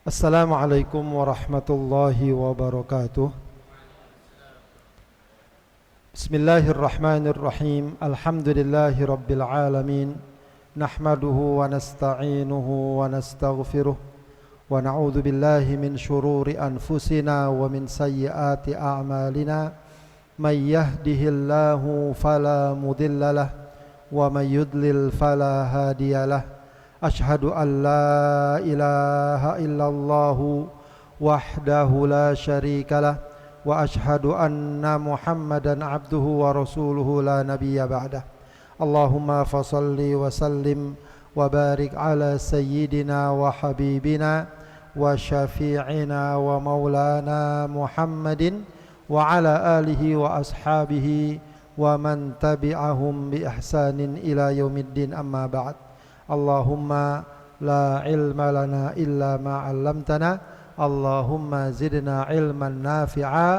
Assalamualaikum warahmatullahi wabarakatuh. Bismillahirrahmanirrahim. Alhamdulillahi rabbil alamin. Nahmaduhu wa nasta'inuhu wa nastaghfiruh. Wa na'udzu billahi min shururi anfusina wa min sayyiati a'malina. May yahdihillahu fala mudhillalah wa may yudlil fala hadiyalah. Ashhadu an la ilaha illallah wahdahu la syarikalah wa ashhadu anna Muhammadan abduhu wa rasuluhu la nabiyya ba'dah. Allahumma fasalli wa sallim wa barik ala sayyidina wa habibina wa syafi'ina wa maulana Muhammadin wa ala alihi wa ashabihi wa man tabi'ahum bi ihsanin ila yaumiddin, amma ba'd. Allahumma la ilma lana illa ma 'allamtana. Allahumma zidna ilman nafi'a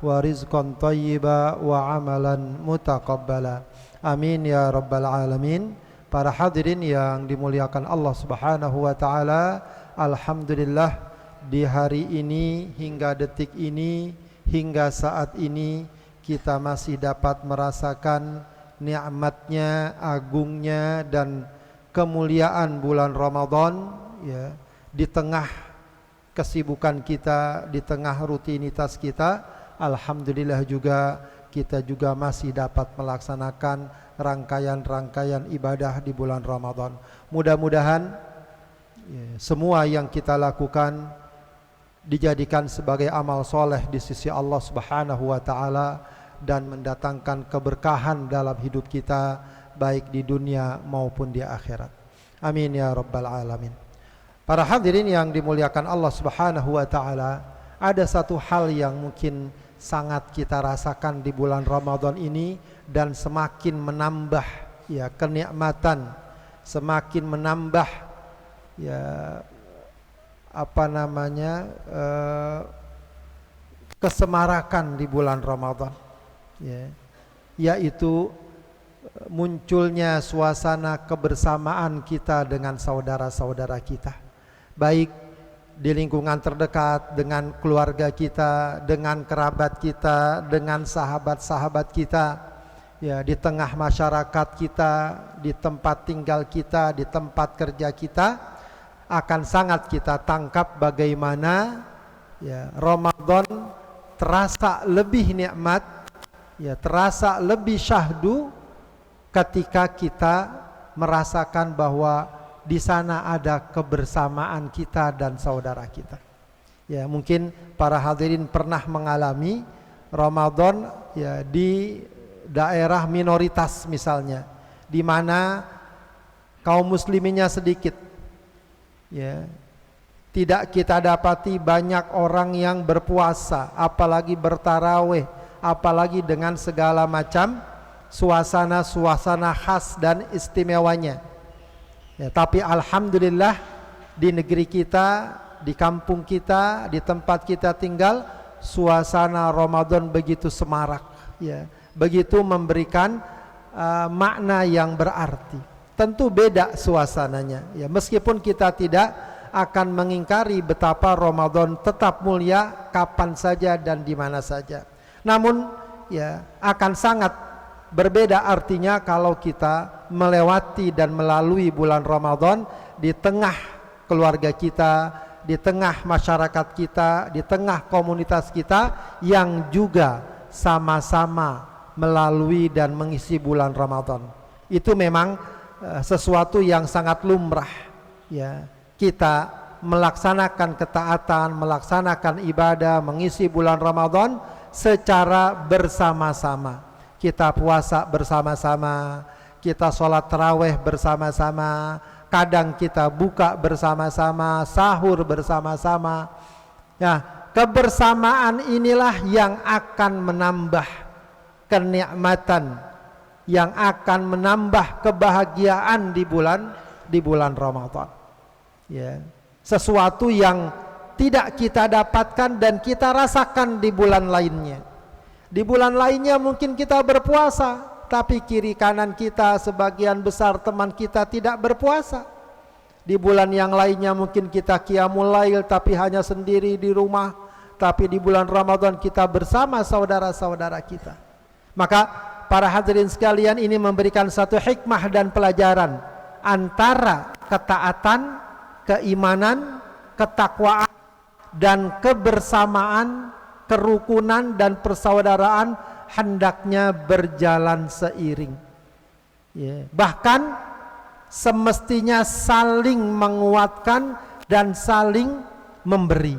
wa rizqan thayyiba wa amalan mutaqabbala. Amin ya rabbal alamin. Para hadirin yang dimuliakan Allah Subhanahu wa taala, alhamdulillah di hari ini hingga detik ini, hingga saat ini kita masih dapat merasakan nikmatnya, agungnya dan kemuliaan bulan Ramadan, ya, di tengah kesibukan kita, di tengah rutinitas kita. Alhamdulillah juga kita juga masih dapat melaksanakan rangkaian-rangkaian ibadah di bulan Ramadan. Mudah-mudahan ya, semua yang kita lakukan dijadikan sebagai amal soleh di sisi Allah Subhanahu wa taala dan mendatangkan keberkahan dalam hidup kita, baik di dunia maupun di akhirat. Amin ya rabbal alamin. Para hadirin yang dimuliakan Allah Subhanahu wa taala, ada satu hal yang mungkin sangat kita rasakan di bulan Ramadan ini dan semakin menambah ya kenikmatan, semakin menambah ya kesemarakan di bulan Ramadan, ya, yaitu munculnya suasana kebersamaan kita dengan saudara-saudara kita, baik di lingkungan terdekat, dengan keluarga kita, dengan kerabat kita, dengan sahabat-sahabat kita, ya, di tengah masyarakat kita, di tempat tinggal kita, di tempat kerja kita. Akan sangat kita tangkap bagaimana ya Ramadan terasa lebih nikmat, ya, terasa lebih syahdu ketika kita merasakan bahwa di sana ada kebersamaan kita dan saudara kita. Ya, mungkin para hadirin pernah mengalami Ramadan ya di daerah minoritas misalnya, di mana kaum musliminnya sedikit. Ya, tidak kita dapati banyak orang yang berpuasa, apalagi bertarawih, apalagi dengan segala macam suasana-suasana khas dan istimewanya. Ya, tapi alhamdulillah di negeri kita, di kampung kita, di tempat kita tinggal, suasana Ramadan begitu semarak, ya, begitu memberikan makna yang berarti. Tentu beda suasananya, ya, meskipun kita tidak akan mengingkari betapa Ramadan tetap mulia kapan saja dan di mana saja. Namun ya akan sangat berbeda artinya kalau kita melewati dan melalui bulan Ramadan di tengah keluarga kita, di tengah masyarakat kita, di tengah komunitas kita yang juga sama-sama melalui dan mengisi bulan Ramadan. Itu memang sesuatu yang sangat lumrah, ya. Kita melaksanakan ketaatan, melaksanakan ibadah, mengisi bulan Ramadan secara bersama-sama. Kita puasa bersama-sama, kita sholat tarawih bersama-sama, kadang kita buka bersama-sama, sahur bersama-sama. Nah, kebersamaan inilah yang akan menambah kenikmatan, yang akan menambah kebahagiaan di bulan Ramadan. Ya, sesuatu yang tidak kita dapatkan dan kita rasakan di bulan lainnya. Di bulan lainnya mungkin kita berpuasa, tapi kiri kanan kita sebagian besar teman kita tidak berpuasa. Di bulan yang lainnya mungkin kita qiyamul lail tapi hanya sendiri di rumah, tapi di bulan Ramadan kita bersama saudara-saudara kita. Maka para hadirin sekalian, ini memberikan satu hikmah dan pelajaran antara ketaatan, keimanan, ketakwaan dan kebersamaan, kerukunan dan persaudaraan hendaknya berjalan seiring. Bahkan semestinya saling menguatkan dan saling memberi.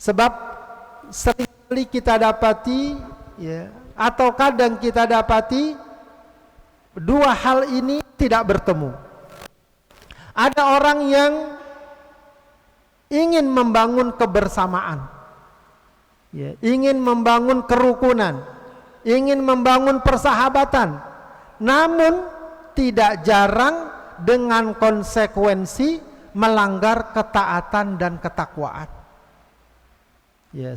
Sebab seringkali kita dapati, atau kadang kita dapati dua hal ini tidak bertemu. Ada orang yang ingin membangun kebersamaan, ingin membangun kerukunan, ingin membangun persahabatan, namun tidak jarang dengan konsekuensi melanggar ketaatan dan ketakwaan.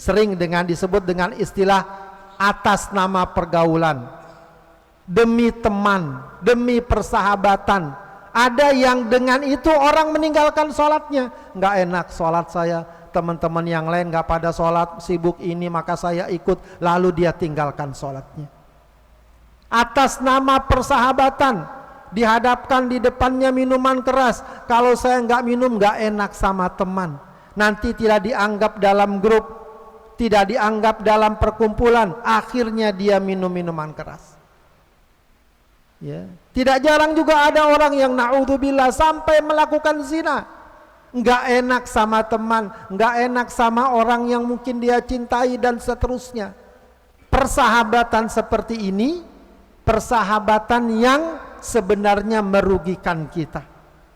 Sering disebut dengan istilah atas nama pergaulan, demi teman, demi persahabatan. Ada yang dengan itu orang meninggalkan sholatnya. Nggak enak sholat saya, teman-teman yang lain nggak pada sholat, sibuk ini maka saya ikut, lalu dia tinggalkan sholatnya. Atas nama persahabatan, dihadapkan di depannya minuman keras. Kalau saya nggak minum nggak enak sama teman, nanti tidak dianggap dalam grup, tidak dianggap dalam perkumpulan, akhirnya dia minum minuman keras. Tidak jarang juga ada orang yang na'udzubillah sampai melakukan zina. Nggak enak sama teman, nggak enak sama orang yang mungkin dia cintai dan seterusnya. Persahabatan seperti ini, persahabatan yang sebenarnya merugikan kita,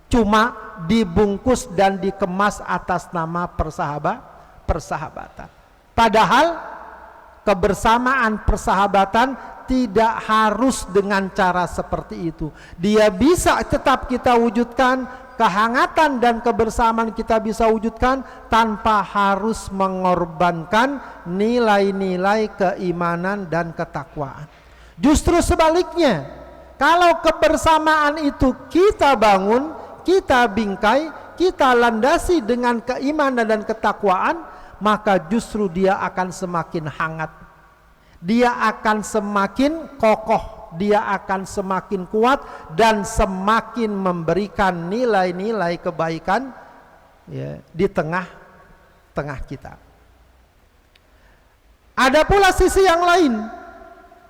cuma dibungkus dan dikemas atas nama persahabatan. Padahal kebersamaan persahabatan tidak harus dengan cara seperti itu. Dia bisa tetap kita wujudkan, kehangatan dan kebersamaan kita bisa wujudkan tanpa harus mengorbankan nilai-nilai keimanan dan ketakwaan. Justru sebaliknya, kalau kebersamaan itu kita bangun, kita bingkai, kita landasi dengan keimanan dan ketakwaan, maka justru dia akan semakin hangat, dia akan semakin kokoh, dia akan semakin kuat dan semakin memberikan nilai-nilai kebaikan di tengah-tengah kita. Ada pula sisi yang lain,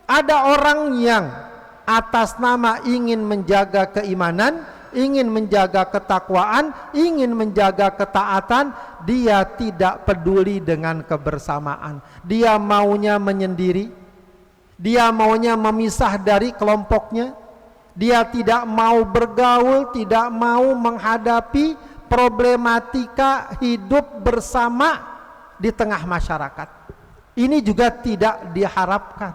ada orang yang atas nama ingin menjaga keimanan, ingin menjaga ketakwaan, ingin menjaga ketaatan, dia tidak peduli dengan kebersamaan. Dia maunya menyendiri, dia maunya memisah dari kelompoknya, dia tidak mau bergaul, tidak mau menghadapi problematika hidup bersama di tengah masyarakat. Ini juga tidak diharapkan,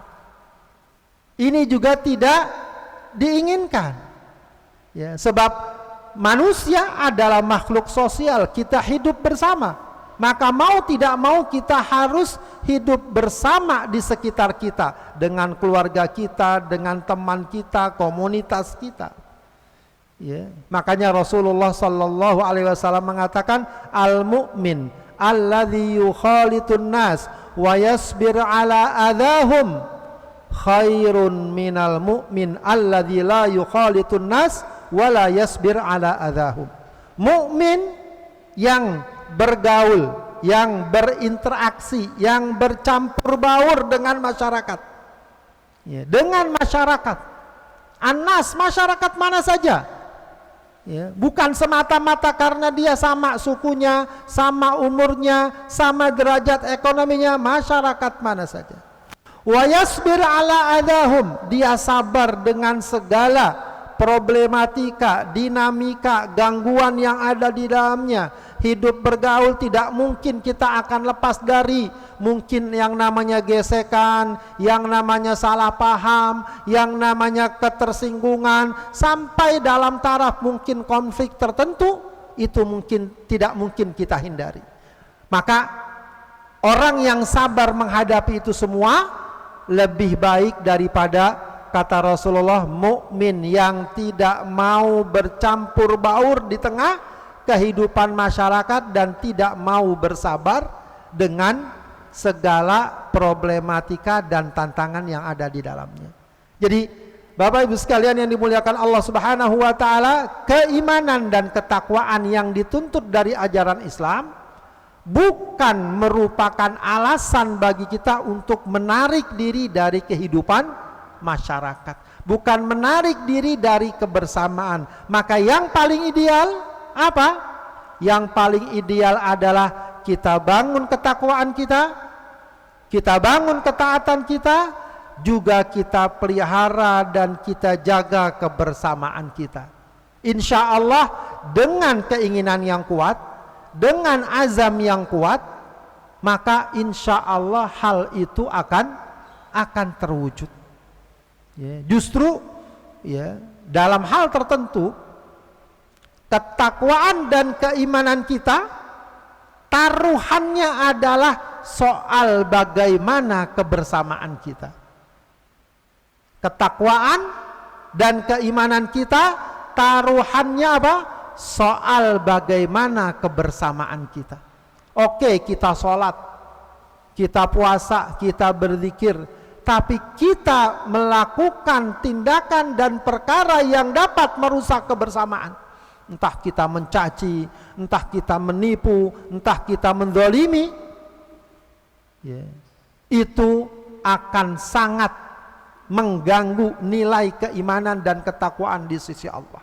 ini juga tidak diinginkan. Sebab manusia adalah makhluk sosial, kita hidup bersama, maka mau tidak mau kita harus hidup bersama di sekitar kita, dengan keluarga kita, dengan teman kita, komunitas kita. Makanya Rasulullah sallallahu alaihi wasallam mengatakan, al-mu'min alladzi yukhalitun nas wa yasbir ala adahum khairun minal mu'min alladzi la yukhalitun nas wala yasbir ala adahum. Mukmin yang bergaul, yang berinteraksi, yang bercampur baur dengan masyarakat, dengan masyarakat anas, masyarakat mana saja, bukan semata-mata karena dia sama sukunya, sama umurnya, sama derajat ekonominya, masyarakat mana saja. Wa yasbir ala adahum, dia sabar dengan segala problematika, dinamika, gangguan yang ada di dalamnya. Hidup bergaul tidak mungkin kita akan lepas dari mungkin yang namanya gesekan, yang namanya salah paham, yang namanya ketersinggungan, sampai dalam taraf mungkin konflik tertentu, itu mungkin tidak mungkin kita hindari. Maka orang yang sabar menghadapi itu semua lebih baik daripada kata Rasulullah, mukmin yang tidak mau bercampur baur di tengah kehidupan masyarakat dan tidak mau bersabar dengan segala problematika dan tantangan yang ada di dalamnya. Jadi Bapak Ibu sekalian yang dimuliakan Allah Subhanahu wa taala, keimanan dan ketakwaan yang dituntut dari ajaran Islam bukan merupakan alasan bagi kita untuk menarik diri dari kehidupan masyarakat, bukan menarik diri dari kebersamaan. Maka yang paling ideal apa? Yang paling ideal adalah kita bangun ketakwaan kita bangun ketaatan kita, juga kita pelihara dan kita jaga kebersamaan kita. Insya Allah dengan keinginan yang kuat, dengan azam yang kuat, maka insya Allah hal itu akan terwujud. Ya, justru ya, dalam hal tertentu ketakwaan dan keimanan kita taruhannya adalah soal bagaimana kebersamaan kita. Ketakwaan dan keimanan kita taruhannya apa? Soal bagaimana kebersamaan kita. Oke, kita sholat, kita puasa, kita berzikir, tapi kita melakukan tindakan dan perkara yang dapat merusak kebersamaan. Entah kita mencaci, entah kita menipu, entah kita menzalimi, ya, itu akan sangat mengganggu nilai keimanan dan ketakwaan di sisi Allah.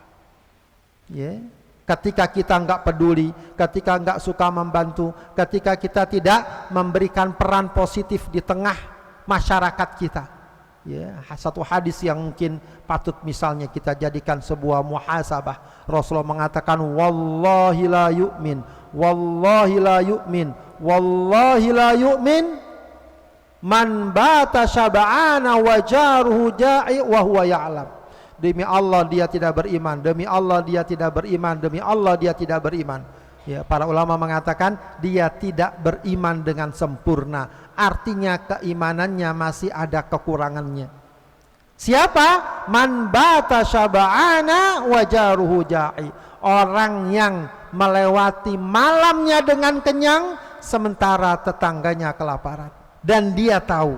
Ya, ketika kita enggak peduli, ketika enggak suka membantu, ketika kita tidak memberikan peran positif di tengah masyarakat kita. Ya, satu hadis yang mungkin patut misalnya kita jadikan sebuah muhasabah. Rasulullah mengatakan, wallahi la yu'min, wallahi la yu'min, wallahi la yu'min man bata syaba'ana wa jaruhu ja'i wa huwa ya'lam. Demi Allah dia tidak beriman, demi Allah dia tidak beriman, demi Allah dia tidak beriman. Ya, para ulama mengatakan dia tidak beriman dengan sempurna. Artinya keimanannya masih ada kekurangannya. Siapa? Man bata syaba'ana wa jaruhu ja'i. Orang yang melewati malamnya dengan kenyang sementara tetangganya kelaparan. Dan dia tahu.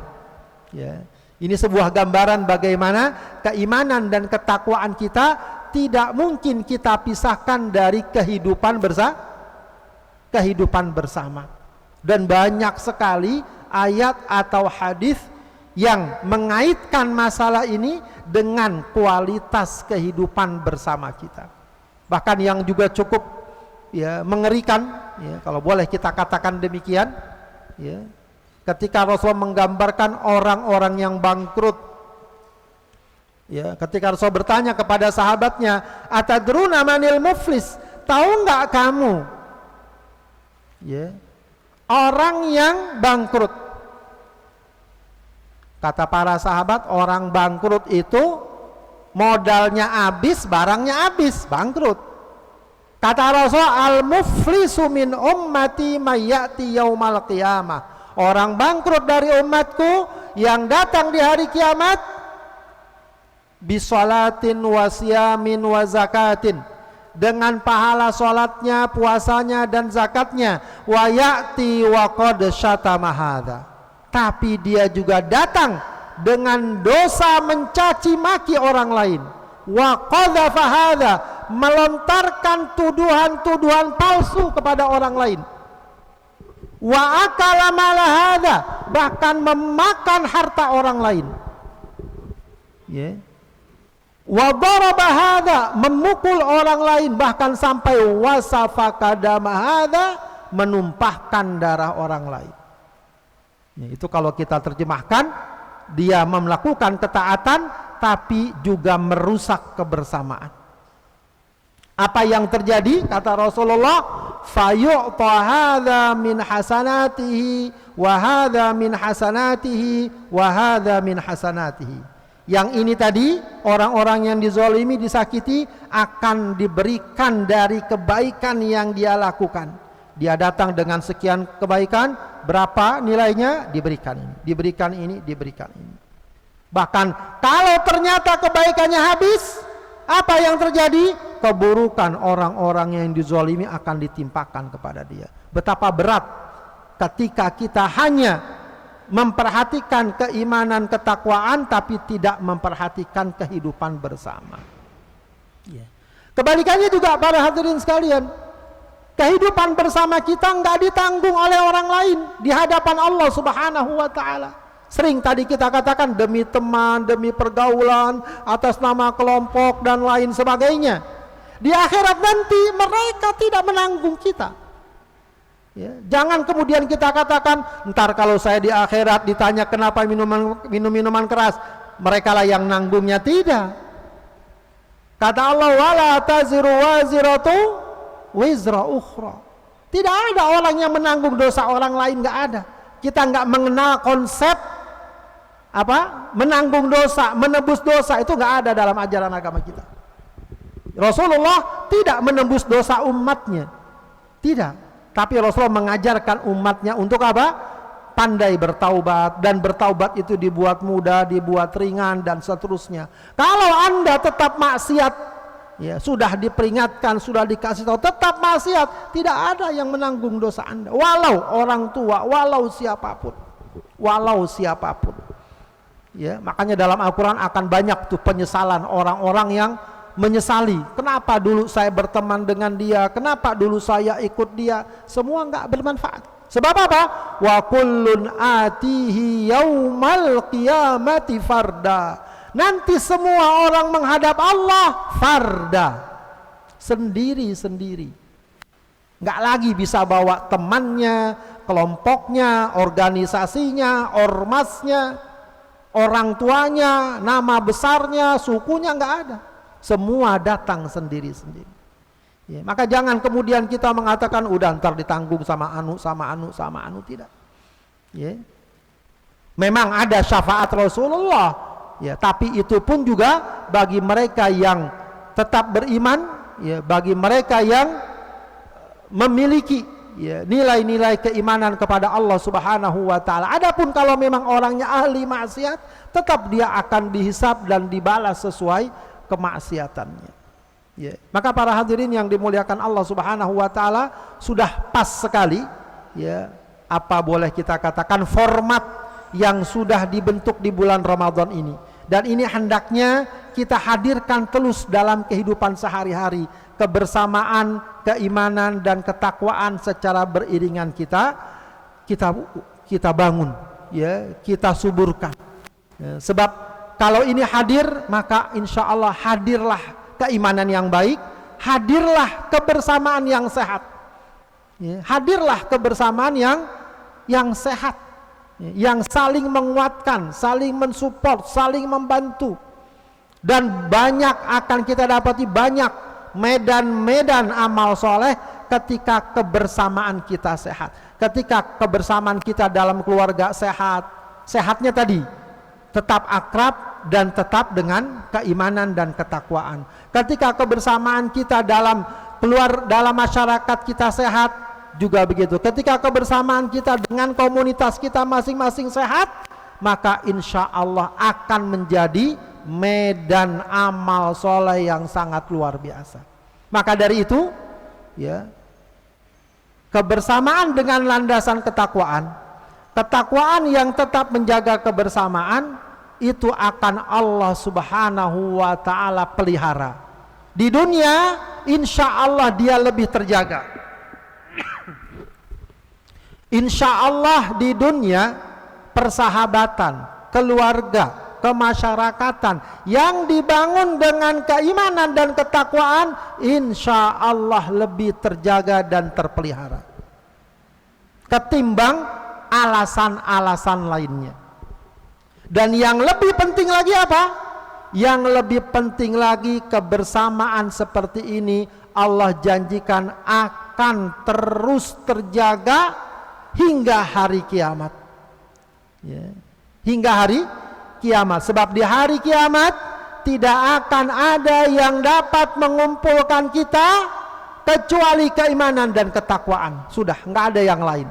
Ya. Ini sebuah gambaran bagaimana keimanan dan ketakwaan kita tidak mungkin kita pisahkan dari kehidupan bersama. Dan banyak sekali ayat atau hadis yang mengaitkan masalah ini dengan kualitas kehidupan bersama kita. Bahkan yang juga cukup ya mengerikan, ya, kalau boleh kita katakan demikian, ya, ketika Rasul menggambarkan orang-orang yang bangkrut, ya, ketika Rasul bertanya kepada sahabatnya, atadruna manil muflis, tahu nggak kamu, ya, orang yang bangkrut? Kata para sahabat, orang bangkrut itu modalnya habis, barangnya habis, bangkrut. Kata Rasul, al-muflisu min ummati mayyati yaumal qiyamah. Orang bangkrut dari umatku yang datang di hari kiamat bisolatin wa siyamin wa zakatin, dengan pahala solatnya, puasanya dan zakatnya, wa ya'ti wa qad syatama hadza, tapi dia juga datang dengan dosa mencaci maki orang lain, wa qadhafa hadza, melontarkan tuduhan-tuduhan palsu kepada orang lain, wa akala mala hadza, bahkan memakan harta orang lain, ya, wa daraba hadza, memukul orang lain, bahkan sampai wasafaka dama hadza, menumpahkan darah orang lain. Ya, itu kalau kita terjemahkan, dia melakukan ketaatan tapi juga merusak kebersamaan. Apa yang terjadi? Kata Rasulullah, fayu'ta hadza min hasanatihi wa hadza min hasanatihi wa hadza min hasanatihi. Yang ini tadi, orang-orang yang dizalimi, disakiti, akan diberikan dari kebaikan yang dia lakukan. Dia datang dengan sekian kebaikan, berapa nilainya? Diberikan ini, diberikan ini, diberikan ini. Bahkan kalau ternyata kebaikannya habis, apa yang terjadi? Keburukan orang-orang yang dizalimi akan ditimpakan kepada dia. Betapa berat ketika kita hanya memperhatikan keimanan, ketakwaan, tapi tidak memperhatikan kehidupan bersama. Kebalikannya juga para hadirin sekalian, kehidupan bersama kita nggak ditanggung oleh orang lain di hadapan Allah Subhanahu wa Ta'ala. Sering tadi kita katakan demi teman, demi pergaulan, atas nama kelompok dan lain sebagainya. Di akhirat nanti mereka tidak menanggung kita. Jangan kemudian kita katakan, ntar kalau saya di akhirat ditanya kenapa minum minuman keras, mereka lah yang nanggungnya. Tidak. Kata Allah, wala taziru waziratu wizra ukhra. Tidak ada orang yang menanggung dosa orang lain, nggak ada. Kita nggak mengenal konsep menanggung dosa, menebus dosa, itu nggak ada dalam ajaran agama kita. Rasulullah tidak menebus dosa umatnya, tidak. Tapi Rasulullah mengajarkan umatnya untuk apa? Pandai bertaubat, dan bertaubat itu dibuat mudah, dibuat ringan, dan seterusnya. Kalau Anda tetap maksiat, sudah diperingatkan, sudah dikasih tahu, tetap maksiat, tidak ada yang menanggung dosa Anda. Walau orang tua, walau siapapun. Makanya dalam Al-Quran akan banyak tuh penyesalan orang-orang yang menyesali. Kenapa dulu saya berteman dengan dia? Kenapa dulu saya ikut dia? Semua nggak bermanfaat. Sebab apa? Wa kullun atihi yaumal qiyamati farda. Nanti semua orang menghadap Allah farda, sendiri-sendiri. Nggak lagi bisa bawa temannya, kelompoknya, organisasinya, ormasnya, orang tuanya, nama besarnya, sukunya, nggak ada. Semua datang sendiri-sendiri. Maka jangan kemudian kita mengatakan udah ntar ditanggung sama anu. Tidak. Memang ada syafaat Rasulullah, tapi itu pun juga bagi mereka yang tetap beriman, bagi mereka yang memiliki nilai-nilai keimanan kepada Allah Subhanahu wa Ta'ala. Adapun kalau memang orangnya ahli maksiat, tetap dia akan dihisab dan dibalas sesuai kemaksiatannya. Maka para hadirin yang dimuliakan Allah Subhanahu wa Ta'ala, sudah pas sekali apa boleh kita katakan format yang sudah dibentuk di bulan Ramadan ini, dan ini hendaknya kita hadirkan terus dalam kehidupan sehari-hari. Kebersamaan, keimanan, dan ketakwaan secara beriringan kita bangun, kita suburkan. Sebab kalau ini hadir, maka insya Allah hadirlah keimanan yang baik, hadirlah kebersamaan yang sehat, hadirlah kebersamaan yang sehat, yang saling menguatkan, saling mensupport, saling membantu. Dan banyak akan kita dapati banyak medan-medan amal soleh ketika kebersamaan kita sehat, ketika kebersamaan kita dalam keluarga sehat. Sehatnya tadi tetap akrab dan tetap dengan keimanan dan ketakwaan. Ketika kebersamaan kita dalam masyarakat kita sehat, juga begitu. Ketika kebersamaan kita dengan komunitas kita masing-masing sehat, maka insya Allah akan menjadi medan amal soleh yang sangat luar biasa. Maka dari itu, kebersamaan dengan landasan ketakwaan yang tetap menjaga kebersamaan, itu akan Allah Subhanahu wa Ta'ala pelihara. Di dunia insya Allah dia lebih terjaga. Insya Allah di dunia persahabatan, keluarga, kemasyarakatan yang dibangun dengan keimanan dan ketakwaan, insya Allah lebih terjaga dan terpelihara ketimbang alasan-alasan lainnya. Dan yang lebih penting lagi apa? Yang lebih penting lagi, kebersamaan seperti ini Allah janjikan akan terus terjaga hingga hari kiamat. Hingga hari kiamat. Sebab di hari kiamat tidak akan ada yang dapat mengumpulkan kita kecuali keimanan dan ketakwaan. Sudah, nggak ada yang lain.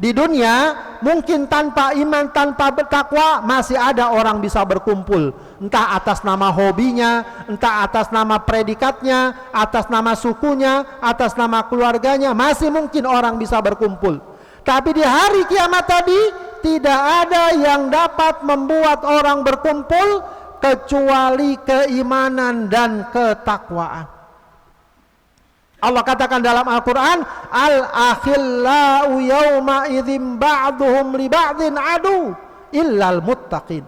Di dunia mungkin tanpa iman, tanpa bertakwa masih ada orang bisa berkumpul, entah atas nama hobinya, entah atas nama predikatnya, atas nama sukunya, atas nama keluarganya, masih mungkin orang bisa berkumpul. Tapi di hari kiamat tadi tidak ada yang dapat membuat orang berkumpul kecuali keimanan dan ketakwaan. Allah katakan dalam Al-Quran, al-akhillau yawma idzin ba'duhum li ba'din adu illal muttaqin.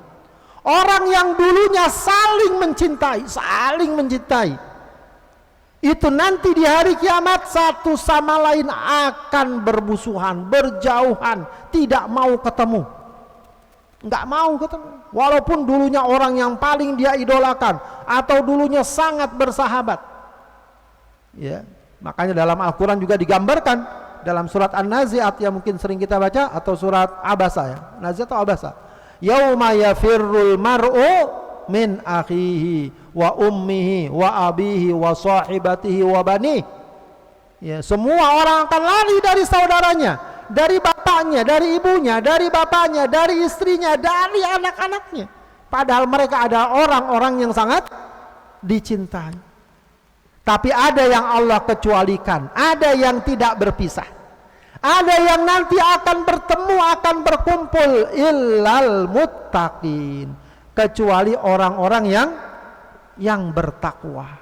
Orang yang dulunya saling mencintai, itu nanti di hari kiamat satu sama lain akan bermusuhan, berjauhan, tidak mau ketemu. Enggak mau ketemu. Walaupun dulunya orang yang paling dia idolakan atau dulunya sangat bersahabat. Ya. Makanya dalam Al-Quran juga digambarkan dalam surat An-Nazi'at yang mungkin sering kita baca, atau surat Abasa ya. Nazi'at atau Abasa. Yauma yafirrul mar'u min akhihi wa ummihi wa abihi wa sahibatihi wa banihi. Ya, semua orang akan lari dari saudaranya, dari bapaknya, dari ibunya, dari bapaknya, dari istrinya, dari anak-anaknya. Padahal mereka adalah orang-orang yang sangat dicintai. Tapi ada yang Allah kecualikan, ada yang tidak berpisah, ada yang nanti akan bertemu, akan berkumpul, illal muttaqin, kecuali orang-orang yang bertakwa,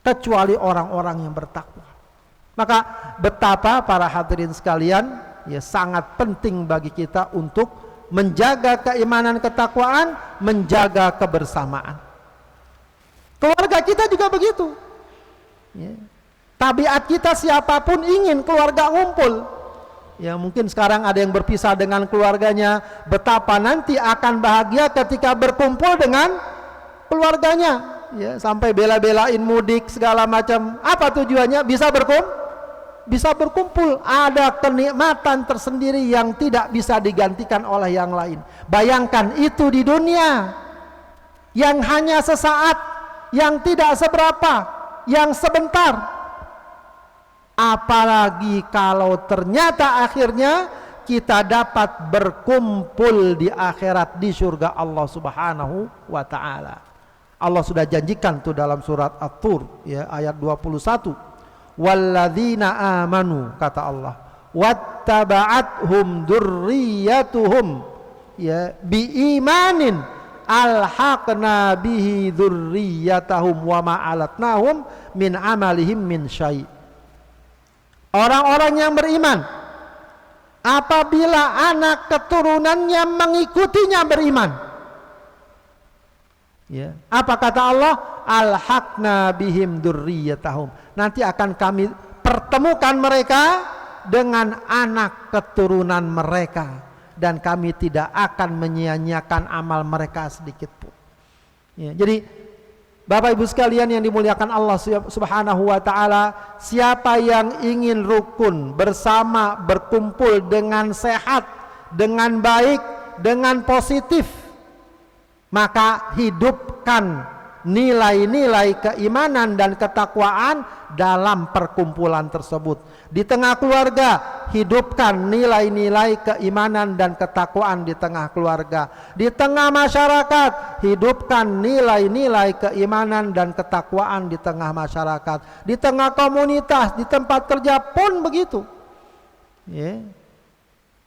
kecuali orang-orang yang bertakwa. Maka betapa para hadirin sekalian, ya sangat penting bagi kita untuk menjaga keimanan, ketakwaan, menjaga kebersamaan. Keluarga kita juga begitu. Ya. Tabiat kita siapapun ingin keluarga ngumpul. Ya, mungkin sekarang ada yang berpisah dengan keluarganya, betapa nanti akan bahagia ketika berkumpul dengan keluarganya. Ya, sampai bela-belain mudik segala macam. Apa tujuannya? Bisa berkumpul. Ada kenikmatan tersendiri yang tidak bisa digantikan oleh yang lain. Bayangkan itu di dunia yang hanya sesaat, yang tidak seberapa, yang sebentar. Apalagi kalau ternyata akhirnya kita dapat berkumpul di akhirat, di surga Allah Subhanahu wa ta'ala. Allah sudah janjikan tuh dalam surat At-Tur ya, ayat 21. Walladzina amanu, kata Allah, wattaba'athum dzurriyyatuhum ya biimanin alhaqna bihi dzurriyyatahum wa ma'alatnahum min amalihim min syai'. Orang-orang yang beriman, apabila anak keturunannya mengikutinya beriman, ya, apa kata Allah? Alhaqna bihim dzurriyyatahum, nanti akan kami pertemukan mereka dengan anak keturunan mereka, dan kami tidak akan menyia-nyiakan amal mereka sedikit pun. Ya, jadi Bapak Ibu sekalian yang dimuliakan Allah Subhanahu wa ta'ala, siapa yang ingin rukun bersama, berkumpul dengan sehat, dengan baik, dengan positif, maka hidupkan nilai-nilai keimanan dan ketakwaan dalam perkumpulan tersebut. Di tengah keluarga, hidupkan nilai-nilai keimanan dan ketakwaan di tengah keluarga. Di tengah masyarakat, hidupkan nilai-nilai keimanan dan ketakwaan di tengah masyarakat. Di tengah komunitas, di tempat kerja pun begitu. Ya.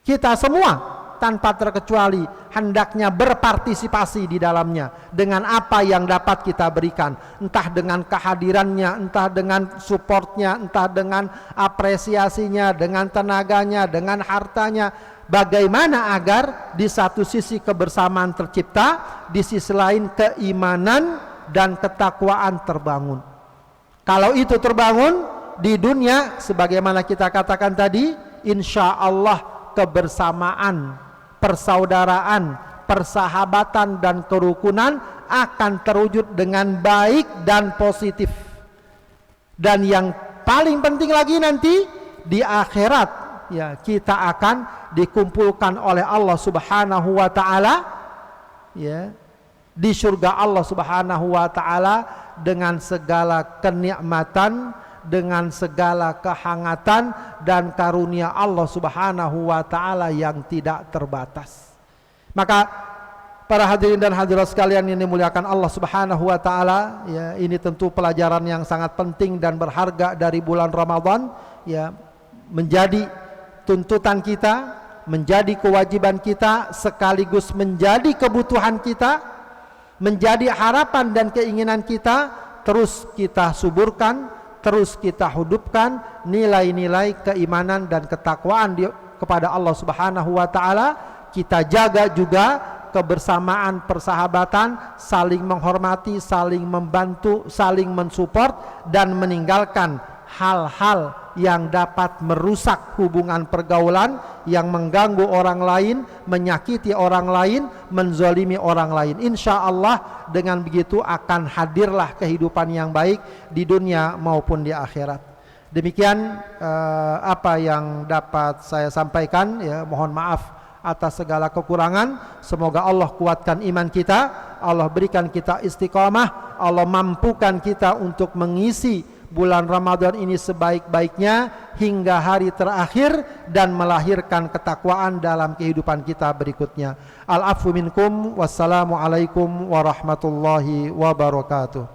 Kita semua tanpa terkecuali hendaknya berpartisipasi di dalamnya dengan apa yang dapat kita berikan, entah dengan kehadirannya, entah dengan supportnya, entah dengan apresiasinya, dengan tenaganya, dengan hartanya. Bagaimana agar di satu sisi kebersamaan tercipta, di sisi lain keimanan dan ketakwaan terbangun. Kalau itu terbangun di dunia, sebagaimana kita katakan tadi, insya Allah kebersamaan, persaudaraan, persahabatan dan kerukunan akan terwujud dengan baik dan positif. Dan yang paling penting lagi nanti di akhirat, ya, kita akan dikumpulkan oleh Allah Subhanahu wa ta'ala, ya, di surga Allah Subhanahu wa ta'ala dengan segala kenikmatan, dengan segala kehangatan dan karunia Allah Subhanahu wa taala yang tidak terbatas. Maka para hadirin dan hadirat sekalian yang dimuliakan Allah Subhanahu wa taala, ya, ini tentu pelajaran yang sangat penting dan berharga dari bulan Ramadan, ya, menjadi tuntutan kita, menjadi kewajiban kita, sekaligus menjadi kebutuhan kita, menjadi harapan dan keinginan kita. Terus kita suburkan, terus kita hidupkan nilai-nilai keimanan dan ketakwaan kepada Allah Subhanahu wa taala. Kita jaga juga kebersamaan, persahabatan, saling menghormati, saling membantu, saling mensupport, dan meninggalkan hal-hal yang dapat merusak hubungan pergaulan, yang mengganggu orang lain, menyakiti orang lain, menzalimi orang lain. Insya Allah dengan begitu akan hadirlah kehidupan yang baik di dunia maupun di akhirat. Demikian apa yang dapat saya sampaikan, ya, mohon maaf atas segala kekurangan. Semoga Allah kuatkan iman kita, Allah berikan kita istiqamah, Allah mampukan kita untuk mengisi bulan Ramadan ini sebaik-baiknya hingga hari terakhir dan melahirkan ketakwaan dalam kehidupan kita berikutnya. Al-afwu minkum, wassalamualaikum warahmatullahi wabarakatuh.